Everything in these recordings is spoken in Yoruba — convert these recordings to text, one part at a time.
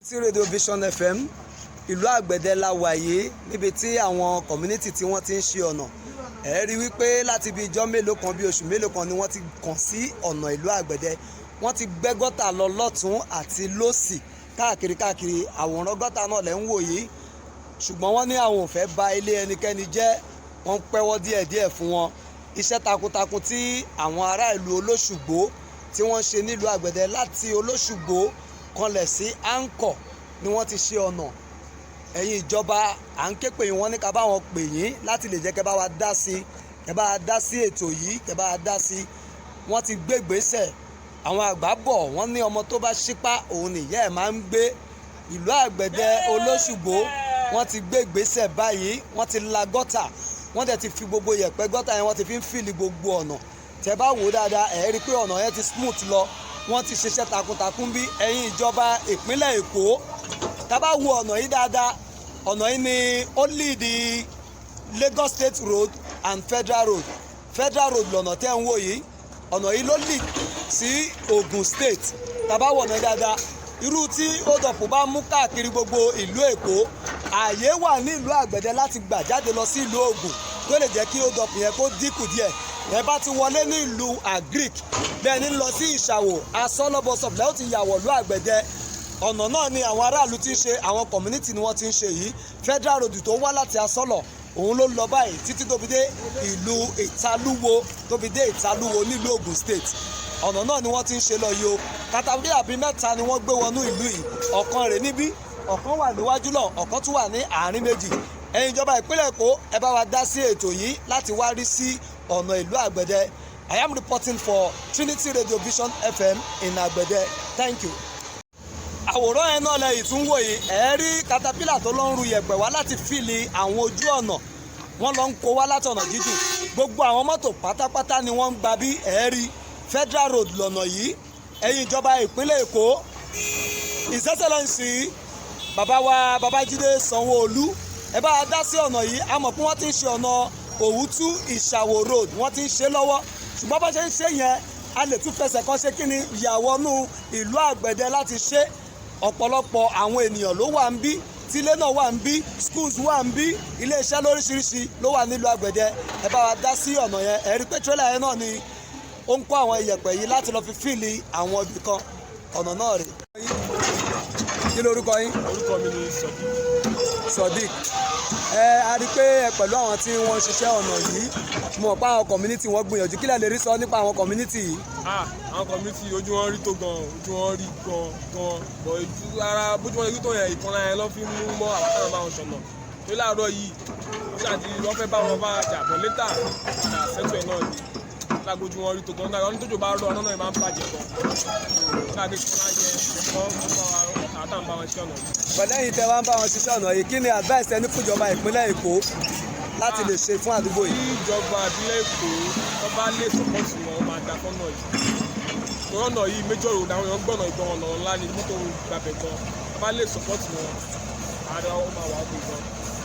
tí Radio Vision FM ìlú Agbede la wà yìí níbi tí àwọn community tí wọ́n ti ń ṣe ọ̀nà ẹ rí wípé láti bí ijọ́ mélòó kan bí oṣù mélòó kan ni wọ́n ti kàn sí ọ̀nà ìlú Agbede. Wọ́n ti gbẹ́ gọ́tà lọ lọ́tún àti lósì káàkiri àwòrán gọ́tà náà lẹ́ ń wò yìí, ṣùgbọ́n wọ́n ní àwọn ò fẹ́ bà ilé ẹnikẹ́ni jẹ́, wọ́n ń pẹ́wọ́ díẹ̀díẹ̀ fún wọn. Iṣẹ́ takuntakun tí àwọn ará ìlú Olosugbo tí wọ́n ṣe nílùú Agbede láti Olosugbo kanlẹ̀ sí Anchor ni wọ́n ti ṣe ọ̀nà. Ẹ̀yin ìjọba à ń ké pè yín, wọ́n ní ká bá wọn pè yín láti lè jẹ́ kẹ́ bá wa dá sí, kẹ́ bá wa dá sí ètò yìí, kẹ́ bá wa dá sí. Wọ́n ti gbé ìgbésẹ̀. Àwọn àgbà bọ̀ wọ́n ní ọmọ tó bá ṣípá òun nìyá ẹ̀ máa ń gbé. Ìlú Agbede Olosugbo wọ́n ti gbé ìgbésẹ̀ báyìí, wọ́n ti la gọ́tà, wọ́n dẹ̀ ti fi gbogbo yẹ̀pẹ̀ gọ́tà yẹn wọ́n ti fi ń fìlì gbogbo ọ̀nà. Tẹ́ bá wò dáadáa ẹ rí pé ọ̀nà yẹn ti smooth lọ, wọ́n ti ṣiṣẹ́ takuntakun bí. Ẹ̀yin ìjọba ìpínlẹ̀ Èkó tá bá wo ọ̀nà yìí dáadáa, ọ̀nà yìí ni ó lead Lagos State Road and Federal Road. Federal Road lọ̀nà tẹ́ ń wò yìí, ọ̀nà yìí ló lead sí Ogun State. Tá bá wò ọ̀nà yìí dáadáa, irú tí hold up bá mú káàkiri gbogbo ìlú Èkó, ààyè wà ní ìlú Agbede láti gbà jáde lọ sí ìlú Ògùn tó lè jẹ́ kí hold up yẹn kó dínkù díẹ̀. Ẹ bá ti wọlé ní ìlú Agric bẹ́ẹ̀ ni lọ sí Ìṣàwò asọ́lọ́bọ̀sọ̀f lẹ́yìn tí yàwọ̀ ìlú Agbede. Ọ̀nà náà ni àwọn aráàlú ti ń ṣe, àwọn community ni wọ́n ti ń ṣe yìí. Federal Road tó wá láti Asọ́lọ̀ òun ló lọ báyìí títí tó fi dé ìlú Ìtalúwo, tó fi dé Ìtalúwo nílùú Ogun State. Ọ̀nà náà ni wọ́n ti ń ṣe lọ yìí o. Katapila bíi mẹ́ta ni wọ́n gbé wọnú ìlú yìí, ọ̀kan rẹ̀ níbí, ọ̀kan wà níwájú lọ, ọ̀kan tún wà ní àárín méjì. Ẹ̀yin ìjọba ìpínlẹ̀ Èkó ẹ bá wa dá sí ètò yìí láti wá rí sí ọ̀nà ìlú Agbede. I am reporting for Trinity Radio Vision FM in Agbede. Thank you. Àwòrán ẹ̀ náà lẹ́yìn tún wò yìí, ẹ rí katapila tó lọ ń ru yẹ̀pẹ̀ wá láti fìlì àwọn ojú ọ̀nà, wọ́n lọ ń kó wá látọ̀nà jíjìn. Gbogbo àwọn mọ́tò pátápátá ni wọ́n ń gba bí ẹ rí Federal Road lọ́nà yìí. Ẹ̀yin ìjọba ìpínlẹ̀ Èkó, His Excellency bàbá wa Babájídé Sanwó-Olú, ẹ bá a dá sí ọ̀nà yìí. A mọ̀ pé wọ́n ti ń ṣe ọ̀nà Òwútú Ìṣàwò Road, wọ́n ti ń ṣe lọ́wọ́, ṣùgbọ́n bá ṣe ń ṣe yẹn a lè tún fẹsẹ̀ kan ṣe kíni ìyàwọ́nú ìlú Àgbẹ̀dẹ láti ṣe. Ọ̀pọ̀lọpọ̀ àwọn ènìyàn ló wà ń bí, tílé náà wà ń bí, schools wà ń bí, iléeṣẹ́ lóríṣiríṣi ló wà nílùú Àgbẹ̀dẹ. Ẹ bá wa dá sí ọ̀nà yẹn. Ẹ rí pé tírélà yẹn náà ni ó ń kó àwọn iyẹ̀pẹ̀ yìí láti lọ fi fìlì àwọn ibì kan. Ọ̀nà náà rè. Kí lorúkọ yín? Orúkọ mi ni Sodiq. A rí pé pẹ̀lú àwọn tí wọ́n ń ṣiṣẹ́ ọ̀nà yìí, mo mọ̀ pé àwọn community wọ́n gbìyànjú. Kí lẹ lè rí sọ nípa àwọn community yìí? Àwọn community ojú wọn rí tó gan, ojú wọn rí gan bọ̀ ojú ara bójú wọn rí tó yẹn ìkànnà yẹn lọ́ fi mú mọ́ àwọn táwọn bá wọn ṣọ̀nà. Tó láàárọ̀ yìí ṣáàtì wọ́n fẹ́ bá wọn bá jà bọ̀ létà padà sẹ́tù ẹ̀ náà ni lágbójú wọn rí tó gan. Nígbà tó jò bá rọ ọ̀nà náà máa ń bàjẹ́ gan. Nígbà tí wọ́n á yẹ àtàwọn bá wọn ṣiṣẹ́ ọ̀nà yìí. Pẹ̀lẹ́yìn tẹ́ wá ń bá wọn ṣiṣẹ́ ọ̀nà yìí, kí ni advice ẹni fún ìjọba ìpínlẹ̀ Èkó láti lè ṣe fún àdúgbò yìí? Tí ìjọba ìpínlẹ̀ Èkó tó bá lè sọ́pọ̀tì wọn máa dá fọ́nà yìí. Torí ọ̀nà yìí major road àwọn èèyàn gbọ́nà ìgbọ̀n ọ̀nà ńlá ni mọ́tò gbàbẹ̀ gan. Tó bá lè sọ́pọ̀tì wọn, àdá ó máa wà á gbé gan.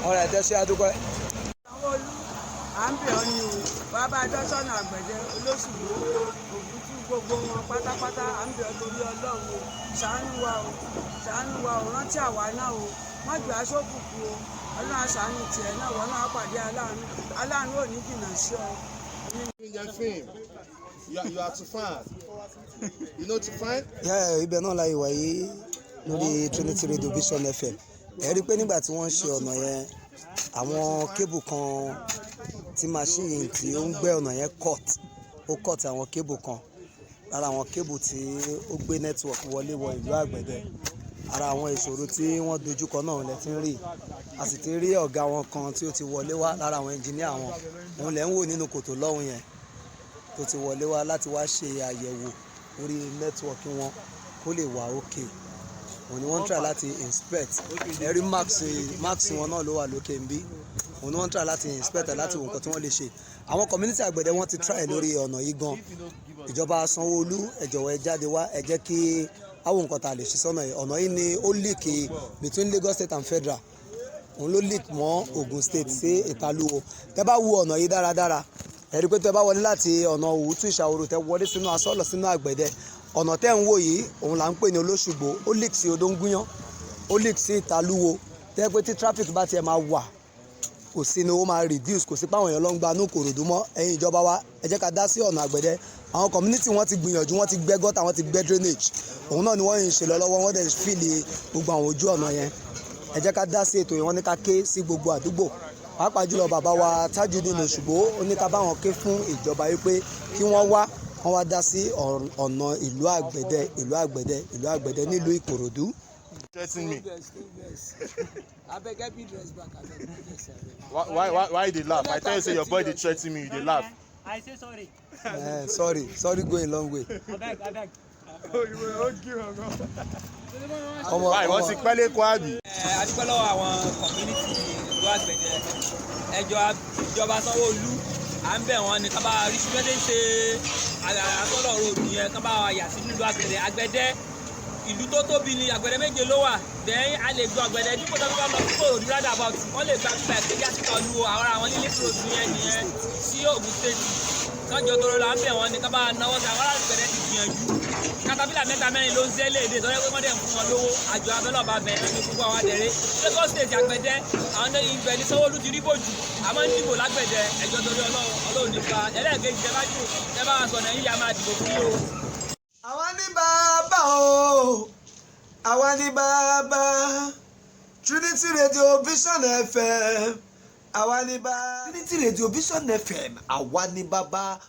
Ọ̀rọ̀ ẹ̀ tẹ́ ṣe àdúgbò. Sanwó-Olú à ń bẹ̀ ọ́ ni o, bàbá Jọ́sọ́nà Àgbẹ̀dẹ Olóṣùgbò Òwútú gbogbo wọn pátápátá à ń bẹ̀ ọ́ torí Ọlọ́run o, ṣàánú wa o, ṣàánú wa o, rántí àwa náà o, wọ́n gbé aṣọ òkùnkùn o, Ọlọ́run aṣàánú tiẹ̀ náà, wọ́n náà pàdé aláàánú ò ní jìnnà sí ọ. You are too far. You know too far? Ibẹ̀ náà la ìwà yìí lórí Trinity Radio Vision FM. Ẹ rí pé nígbà tí wọ́n ṣe ọ̀nà yẹn, àwọn kébù kan tí machine tí ó ń gbẹ́ ọ̀nà yẹn ó cut àwọn kébù kan. Lára àwọn kébù tí ó gbé network wọlé wọ ìlú Àgbẹ̀dẹ. Ara àwọn ìṣòro tí wọ́n dojúkọ náà lẹ ti ń rí. A sì ti rí ọ̀gá wọn kan tí ó ti wọlé wá lára àwọn engineer wọn. Òun lẹ ń wò nínú kòtò lọ́hùn yẹn tó ti wọlé wá láti wá ṣe àyẹ̀wò orí network wọn kó lè wà okay. Òun ni wọ́n try láti inspect. Ẹ̀rí max wọn náà ló wà lókè ń bí. Òun ni wọ́n try láti inspect láti wo nǹkan tí wọ́n lè ṣe. Àwọn community Àgbẹ̀dẹ wọ́n ti try lórí ọ̀nà yìí gan. Ìjọba Sanwó-Olú ẹ jọ̀wọ́ ẹ jáde wá, ẹ jẹ́ kí àwọn nǹkan tá a lè ṣe sọ́nà yìí. Ọ̀nà yìí ni ó leak between Lagos State and Federal. Òun ló leak mọ́ Ogun State sí Ìtalúwo. Tẹ́ bá wo ọ̀nà yìí dáradára, ẹ rí pé tẹ́ bá wọlé láti ọ̀nà Òwútú Ìṣàwò tẹ́ wọlé sínú Asọ́lọ̀ sínú Àgbẹ̀dẹ. Ọ̀nà tẹ́ ń wò yìí òun là ń pè ní Olosugbo, ó leak sí odò ń gúnyán. ó leak sí ìtalúwo tẹ́ pé tí traffic bá tiẹ̀ máa wà kò sí ni ó máa reduce, kò sí páwọn èèyàn ló ń gba inú Ìkòròdú mọ́. Ẹ̀yin ìjọba wa ẹ jẹ́ ká dá sí ọ̀nà Àgbẹ̀dẹ. Àwọn community wọ́n ti gbìyànjú, wọ́n ti gbẹ́ gọ́tà, wọ́n ti gbẹ́ drainage, òun náà ni wọ́n ń ṣe lọ lọ́wọ́, wọ́n dẹ̀ fìlì gbogbo àwọn ojú ọ̀nà yẹn. Ẹ jẹ́ ká dá sí ètò yẹn, wọ́n ní ká ké sí gbogbo àdúgbò, pàápàá jùlọ bàbá wa Tajudeen Olosugbo ó ní ká bá wọn ké fún ìjọba yìí pé kí wọ́n wá dá sí ọ̀nà ìlú Àgbẹ̀dẹ nílùú Ìkòròdú. Threaten me. Abeg help me dress back. Abeg. Why you dey laugh? I tell you say your boy dey threaten me, you dey laugh. I say sorry. Sorry go a long way. Abeg. Why wọ́n ti pẹ́ lẹ́kọ̀ọ́ àbí? A dúpẹ́ lọ́wọ́ àwọn community ìlú Àgbẹ̀dẹ. Ìjọba Sanwó-Olú à ń bẹ̀ wọ́n ní ká bá rí sí bẹ́ẹ̀ ṣe àtọ́lọ̀ ròdù yẹn ká bá yà sí nílùú Àgbẹ̀dẹ. Àgbẹ̀dẹ ìlú tó tóbi ni Àgbẹ̀dẹ méje ló wà. Then a lè gbọ́ Àgbẹ̀dẹ dípò tó bá lọ sí Ìkòròdú rádà about wọ́n lè gba pípa ìpínlẹ̀ àti ìkọlù àwọn nílé ròdù yẹn nìyẹn sí Ògùn state. Sọ́jọ́ tóró la ń bẹ̀ wọ́n ní ká bá náwó sí àwọn Àgbẹ̀dẹ ti gbìyànjú. Katapila 3 ló ń zẹ́ léde tọ́jú pé wọ́n dẹ̀ ń fún wọn lówó. Àjọ abẹ́lọ́ba bẹ̀rẹ̀ ní gbogbo àwọn adẹ̀rẹ́. Lagos state Àgbẹ̀dẹ àwọn tó yin ibẹ̀ ní Sanwó-Olú ti rí bòjù. Àmọ́ ń dìbò l'Àgbẹ̀dẹ ẹjọ́ torí Ọlọ́run nípa ẹlẹ́ẹ̀kejì tẹ́ bá wọn sọ̀nà yíya máa dìbò fún yín o. Àwa ní bàbá o, àwa ní bàbá Trinity Radio Vision FM, àwa ní bàbá Trinity Radio Vision FM, àwa ní bàbá.